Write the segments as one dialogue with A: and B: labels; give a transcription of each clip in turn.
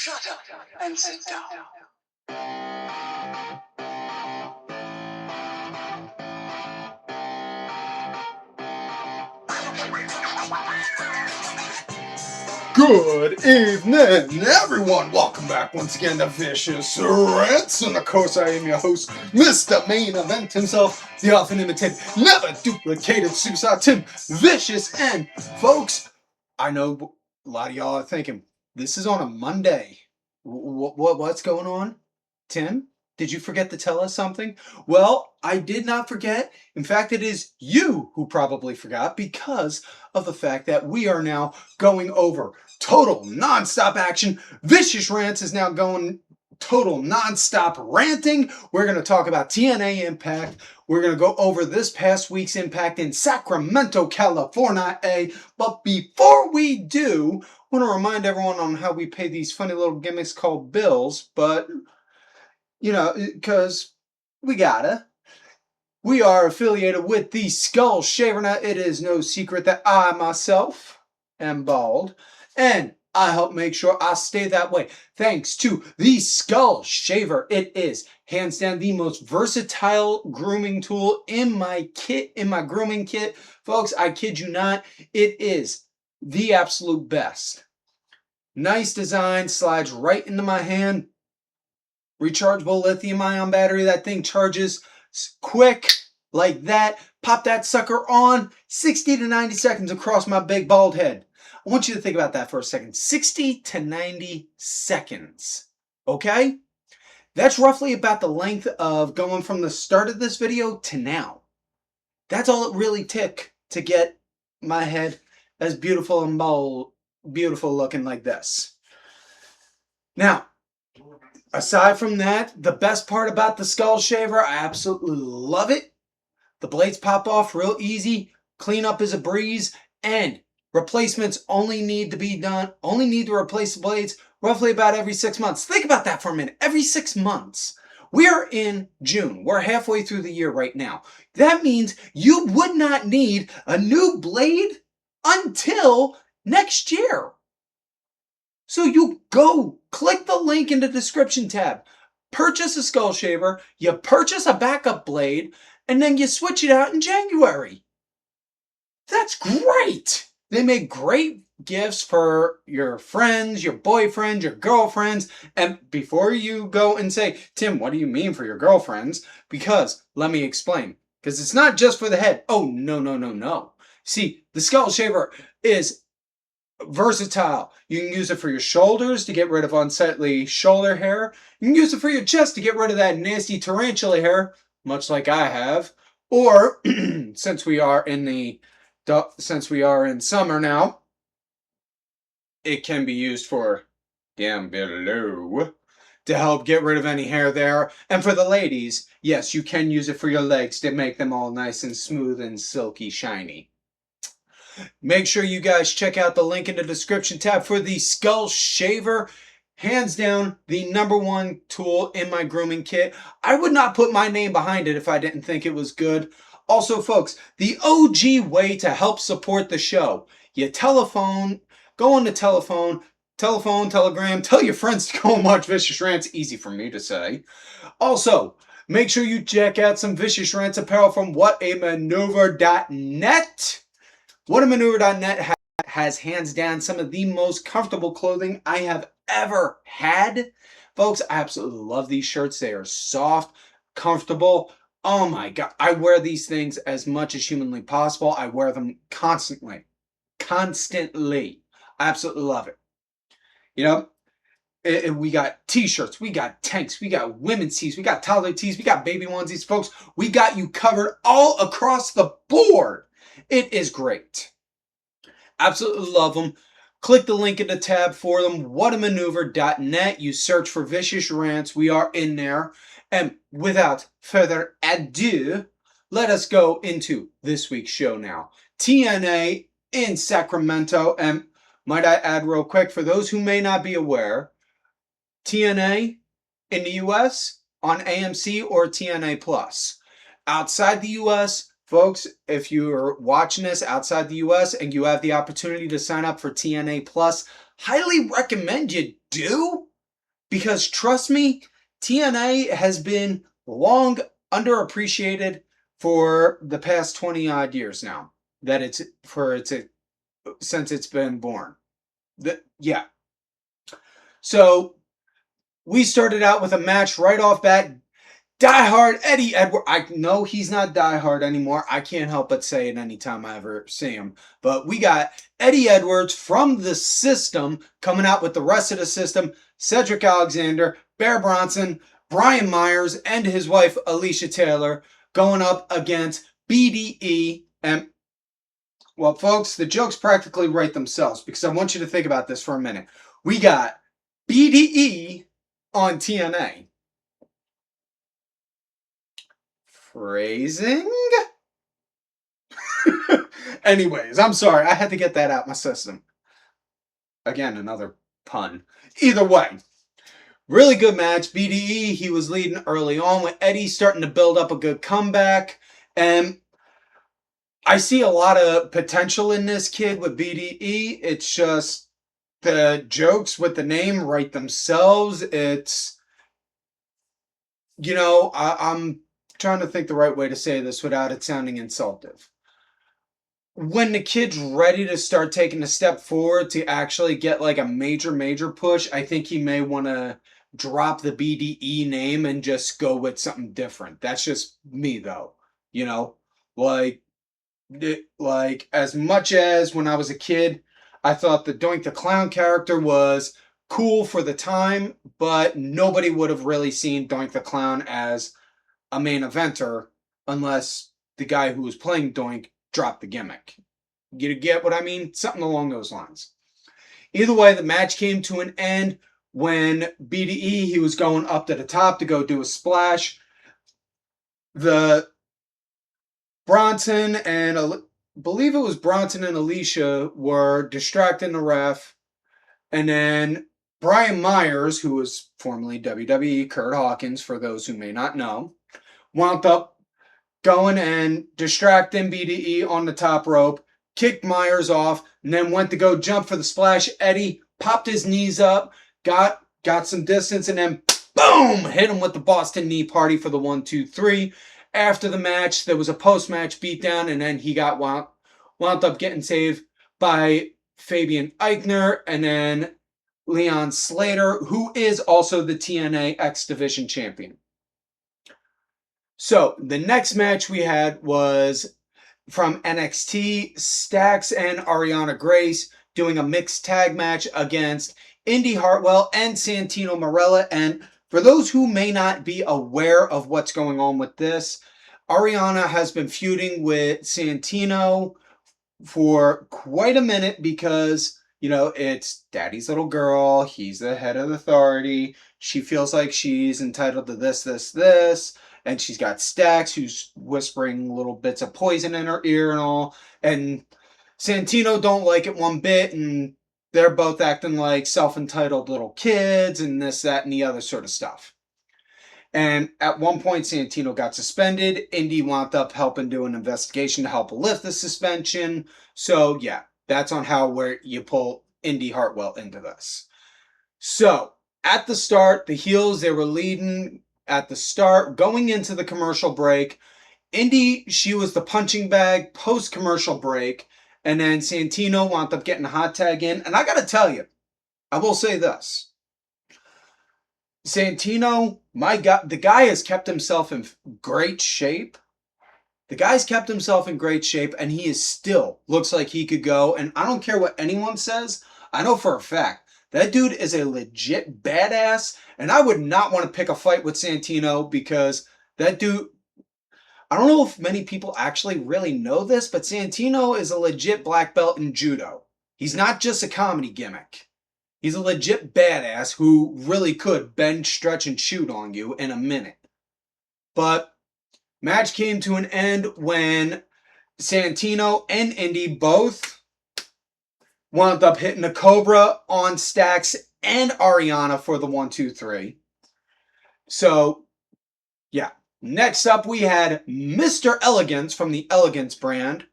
A: Shut up and sit down.
B: Good evening, everyone. Welcome back once again to Vicious Rants. And of course, I am your host, Mr. Main Event himself, the often imitated, never duplicated Suicide Tim Vicious. And folks, I know a lot of y'all are thinking, this is on a Monday. What's going on? Tim, did you forget to tell us something? Well, I did not forget. In fact, it is you who probably forgot because of the fact that we are now going over total non-stop action. Vicious Rants is now going total non-stop ranting. We're going to talk about TNA Impact. We're going to go over this past week's Impact in Sacramento, California. But before we do, I want to remind everyone on how we pay these funny little gimmicks called bills. But, you know, because we gotta. We are affiliated with the Skull Shaver. Now, it is no secret that I myself am bald, and I help make sure I stay that way. Thanks to the Skull Shaver. It is hands down the most versatile grooming tool in my kit, in my grooming kit. Folks, I kid you not, it is the absolute best. Nice design, slides right into my hand. Rechargeable lithium-ion battery. That thing charges quick like that. Pop that sucker on. 60 to 90 seconds across my big bald head. I want you to think about that for a second. 60 to 90 seconds. Okay? That's roughly about the length of going from the start of this video to now. That's all it really took to get my head as beautiful and bald, beautiful looking like this. Now, aside from that, the best part about the Skull Shaver, I absolutely love it. The blades pop off real easy. Cleanup is a breeze. And replacements only need to replace the blades roughly about every 6 months. Think about that for a minute. Every 6 months. We're in June. We're halfway through the year right now. That means you would not need a new blade until next year. So you go, click the link in the description tab, purchase a Skull Shaver, you purchase a backup blade, and then you switch it out in January. That's great. They make great gifts for your friends, your boyfriends, your girlfriends. And before you go and say, Tim, what do you mean for your girlfriends? Because let me explain. Because it's not just for the head. Oh, no. See, the Skull Shaver is versatile. You can use it for your shoulders to get rid of unsightly shoulder hair. You can use it for your chest to get rid of that nasty tarantula hair, much like I have. Or since we are in summer now, it can be used for down below to help get rid of any hair there. And for the ladies, yes, you can use it for your legs to make them all nice and smooth and silky shiny. Make sure you guys check out the link in the description tab for the Skull Shaver. Hands down, the #1 tool in my grooming kit. I would not put my name behind it if I didn't think it was good. Also, folks, the OG way to help support the show. You telephone, go on the telephone, Telegram, tell your friends to go and watch Vicious Rants. Easy for me to say. Also, make sure you check out some Vicious Rants apparel from whatamaneuver.net. Whatamaneuver.net has hands down some of the most comfortable clothing I have ever had. Folks, I absolutely love these shirts. They are soft, comfortable. Oh my God. I wear these things as much as humanly possible. I wear them constantly. I absolutely love it. You know, we got t-shirts, we got tanks, we got women's tees, we got toddler tees, we got baby onesies. Folks, we got you covered all across the board. It is great. Absolutely love them. Click the link in the tab for them. Whatamaneuver.net. You search for Vicious Rants. We are in there. And without further ado, let us go into this week's show now. TNA in Sacramento. And might I add real quick, for those who may not be aware, TNA in the US on AMC or TNA Plus. Outside the US, folks, if you're watching this outside the US and you have the opportunity to sign up for TNA Plus, highly recommend you do. Because trust me, TNA has been long underappreciated for the past 20 odd years now. Since it's been born. Yeah. So we started out with a match right off bat. Diehard Eddie Edwards. I know he's not diehard anymore. I can't help but say it anytime I ever see him. But we got Eddie Edwards from the System coming out with the rest of the System. Cedric Alexander, Bear Bronson, Brian Myers, and his wife Alicia Taylor going up against BDE. And, well, folks, the jokes practically write themselves because I want you to think about this for a minute. We got BDE on TNA. Phrasing? Anyways, I'm sorry. I had to get that out my system. Again, another pun. Either way, really good match. BDE, he was leading early on with Eddie starting to build up a good comeback. And I see a lot of potential in this kid with BDE. It's just the jokes with the name write themselves. It's, I'm trying to think the right way to say this without it sounding insultive. When the kid's ready to start taking a step forward to actually get like a major push, I think he may want to drop the BDE name and just go with something different. That's just me though, like as much as when I was a kid, I thought the Doink the Clown character was cool for the time, but nobody would have really seen Doink the Clown as a main eventer unless the guy who was playing Doink dropped the gimmick. You get what I mean? Something along those lines. Either way, the match came to an end when BDE, he was going up to the top to go do a splash. The Bronson and I believe it was Bronson and Alicia were distracting the ref. And then Brian Myers, who was formerly WWE Kurt Hawkins, for those who may not know, wound up going and distracting BDE on the top rope, kicked Myers off, and then went to go jump for the splash. Eddie popped his knees up, got some distance, and then boom, hit him with the Boston Knee Party for the 1, 2, 3. After the match, there was a post-match beatdown, and then he got wound up getting saved by Fabian Eichner, and then Leon Slater, who is also the TNA X Division champion. So the next match we had was from NXT, Stax and Arianna Grace doing a mixed tag match against Indi Hartwell and Santino Marella. And for those who may not be aware of what's going on with this, Arianna has been feuding with Santino for quite a minute because, it's daddy's little girl. He's the head of the authority. She feels like she's entitled to this. And she's got Stax, who's whispering little bits of poison in her ear and all. And Santino don't like it one bit. And they're both acting like self-entitled little kids and this, that, and the other sort of stuff. And at one point, Santino got suspended. Indi wound up helping do an investigation to help lift the suspension. So, yeah, that's on where you pull Indi Hartwell into this. So, at the start, the heels, they were leading at the start, going into the commercial break. Indi, she was the punching bag post-commercial break. And then Santino wound up getting a hot tag in. And I got to tell you, I will say this. Santino, my God, the guy has kept himself in great shape. The guy's kept himself in great shape, and he is still looks like he could go. And I don't care what anyone says. I know for a fact that dude is a legit badass, and I would not want to pick a fight with Santino because that dude, I don't know if many people actually really know this, but Santino is a legit black belt in judo. He's not just a comedy gimmick. He's a legit badass who really could bend, stretch, and shoot on you in a minute. But match came to an end when Santino and Indi both wound up hitting a Cobra on Stax and Arianna for the 1, 2, 3. So, yeah. Next up, we had Mr. Elegance from the Elegance brand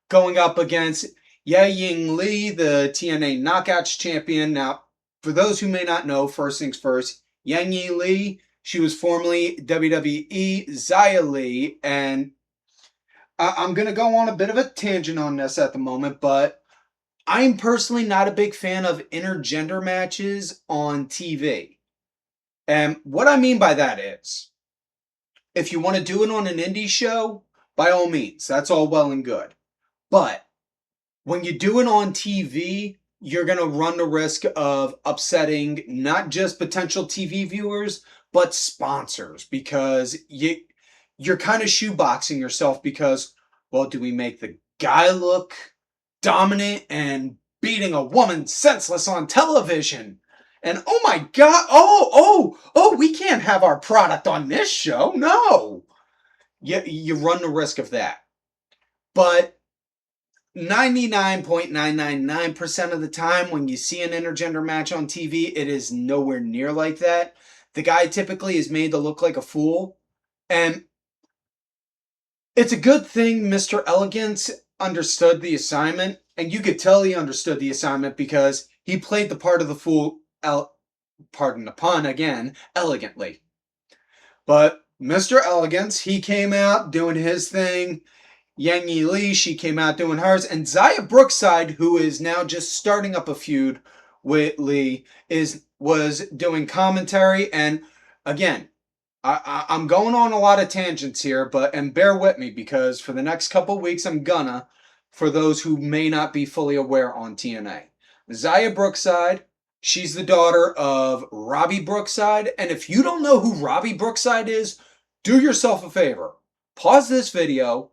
B: going up against Yǐng Li, the TNA Knockouts champion. Now, for those who may not know, first things first, Yang Lee, she was formerly WWE Xia Li, and I'm going to go on a bit of a tangent on this at the moment, but I'm personally not a big fan of intergender matches on TV. And what I mean by that is, if you want to do it on an indie show, by all means, that's all well and good. But when you do it on TV, you're going to run the risk of upsetting not just potential TV viewers, but sponsors, because you're kind of shoeboxing yourself because, well, do we make the guy look dominant and beating a woman senseless on television? And oh my God, we can't have our product on this show. No. You run the risk of that. But 99.999% of the time when you see an intergender match on TV, it is nowhere near like that. The guy typically is made to look like a fool. And it's a good thing Mr. Elegance understood the assignment. And you could tell he understood the assignment because he played the part of the fool, pardon the pun again, elegantly. But Mr. Elegance, he came out doing his thing. Yang Lee, she came out doing hers. And Xia Brookside, who is now just starting up a feud with Lee, was doing commentary. And again, I'm going on a lot of tangents here, and bear with me because for the next couple weeks I'm gonna, for those who may not be fully aware on TNA. Xia Brookside, she's the daughter of Robbie Brookside. And if you don't know who Robbie Brookside is, do yourself a favor. Pause this video,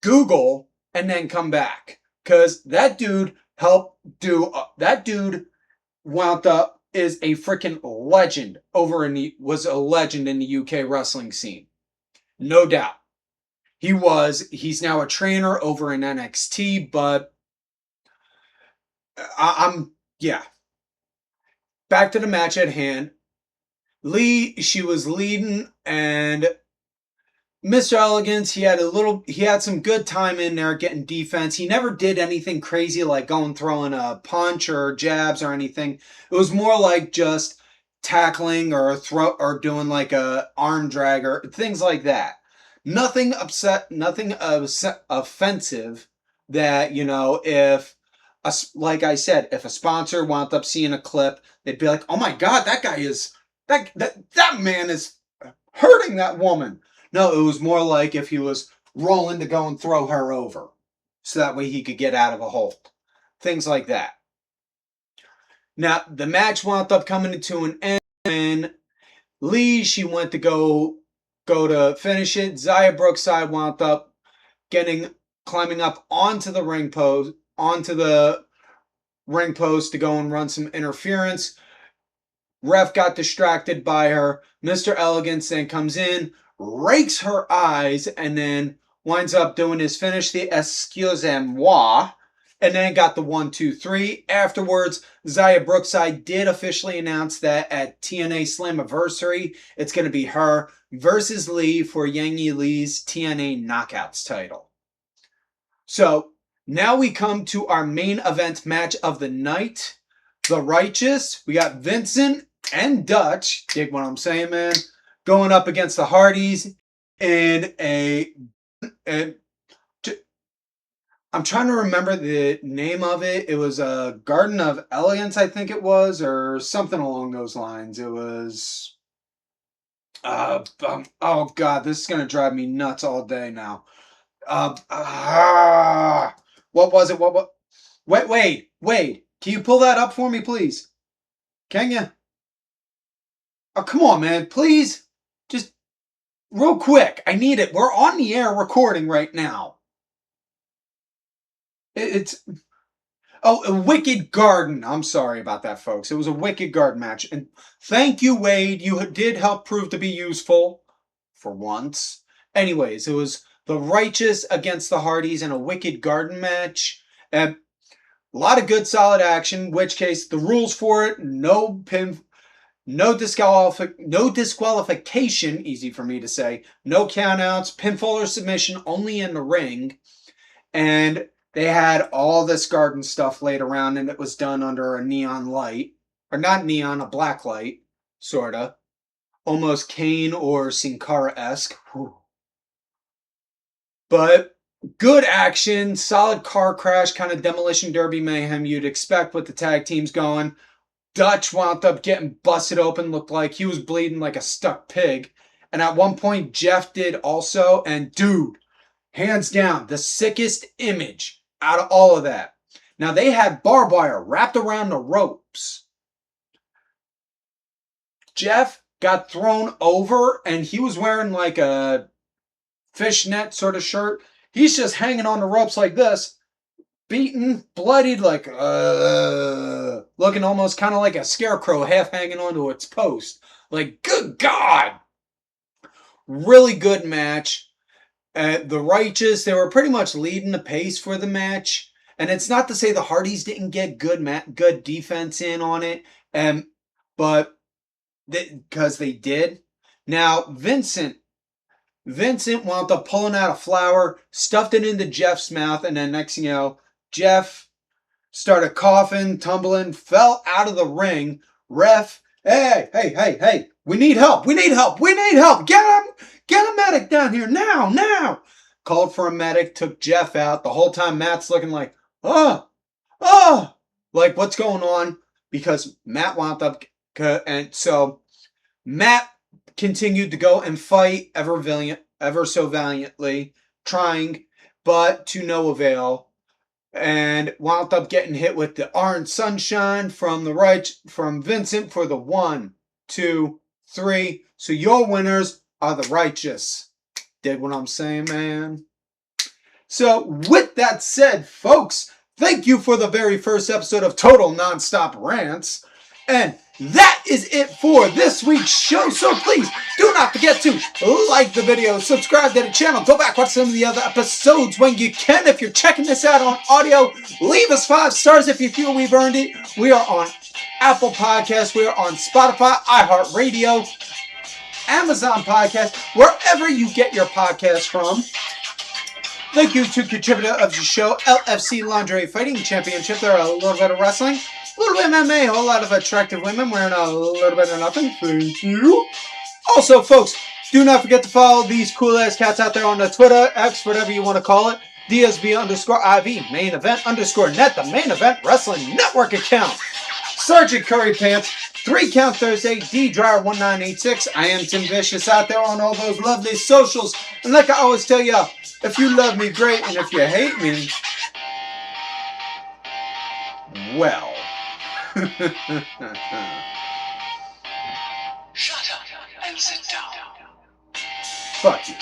B: Google, and then come back. Because that dude that dude wound up is a freaking legend was a legend in the UK wrestling scene. No doubt. He's now a trainer over in NXT, but yeah. Back to the match at hand. Lee, she was leading, and Mr. Elegance, he had some good time in there getting defense. He never did anything crazy like throwing a punch or jabs or anything. It was more like just tackling or doing like a arm drag or things like that. Nothing offensive that, like I said, if a sponsor wound up seeing a clip, they'd be like, "Oh my God, that man is hurting that woman." No, it was more like if he was rolling to go and throw her over. So that way he could get out of a hold. Things like that. Now, the match wound up coming to an end. And Lee, she went to go to finish it. Xia Brookside wound up climbing up onto the ring post to go and run some interference. Ref got distracted by her. Mr. Elegance then comes in, rakes her eyes, and then winds up doing his finish, the excusez-moi, and then got the 1, 2, 3. Afterwards, Xia Brookside did officially announce that at TNA Slammiversary, it's going to be her versus Lee for Yang Lee's TNA Knockouts title. So, now we come to our main event match of the night. The Righteous, we got Vincent and Dutch, dig what I'm saying, man, going up against the Hardys in I'm trying to remember the name of it. It was a Garden of Elegance, I think it was, or something along those lines. It was, oh God, this is going to drive me nuts all day now. What was it? Wait. Can you pull that up for me, please? Can you? Oh, come on, man. Please. Just real quick. I need it. We're on the air recording right now. It's... Oh, a Wicked Garden. I'm sorry about that, folks. It was a Wicked Garden match. And thank you, Wade. You did help prove to be useful. For once. Anyways, it was the Righteous against the Hardys in a Wicked Garden match. A lot of good, solid action. In which case, the rules for it, no disqualification, easy for me to say, no countouts, pinfall or submission, only in the ring. And they had all this garden stuff laid around, and it was done under a neon light. Or not neon, a black light, sorta. almost Kane or Sin Cara-esque. But good action, solid car crash, kind of demolition derby mayhem you'd expect with the tag teams going. Dutch wound up getting busted open, looked like he was bleeding like a stuck pig. And at one point, Jeff did also. And dude, hands down, the sickest image out of all of that. Now, they had barbed wire wrapped around the ropes. Jeff got thrown over, and he was wearing like a fishnet sort of shirt. He's just hanging on the ropes like this, beaten, bloodied, like, looking almost kind of like a scarecrow half hanging onto its post. Like, good God! Really good match. The Righteous, they were pretty much leading the pace for the match. And it's not to say the Hardys didn't get good defense in on it, but because they did. Now, Vincent wound up pulling out a flower, stuffed it into Jeff's mouth, and then next thing you know, Jeff started coughing, tumbling, fell out of the ring. Ref, hey, we need help. Get a medic down here now. Called for a medic, took Jeff out. The whole time Matt's looking like, like what's going on? Because Matt wound up, and so Matt continued to go and fight ever so valiantly, trying, but to no avail, and wound up getting hit with the Orange Sunshine from Vincent for the 1, 2, 3. So your winners are the Righteous. Dig what I'm saying, man? So with that said, folks, thank you for the very first episode of Total Nonstop Rants. And that is it for this week's show. So please do not forget to like the video, subscribe to the channel, go back, watch some of the other episodes when you can. If you're checking this out on audio, leave us 5 stars if you feel we've earned it. We are on Apple Podcasts, we are on Spotify, iHeartRadio, Amazon Podcast, wherever you get your podcasts from. Thank you to contributor of the show, LFC Lingerie Fighting Championship. There are a little bit of wrestling, a little bit of MMA, a whole lot of attractive women wearing a little bit of nothing. Thank you. Also, folks, do not forget to follow these cool-ass cats out there on the Twitter, X, whatever you want to call it. DSB_IV, main event _net, the Main Event Wrestling Network account. Sergeant Curry Pants, 3 Count Thursday, D-Dryer1986. I am Tim Vicious out there on all those lovely socials. And like I always tell y'all, if you love me, great. And if you hate me, well.
A: Shut up and sit down.
B: Fuck you.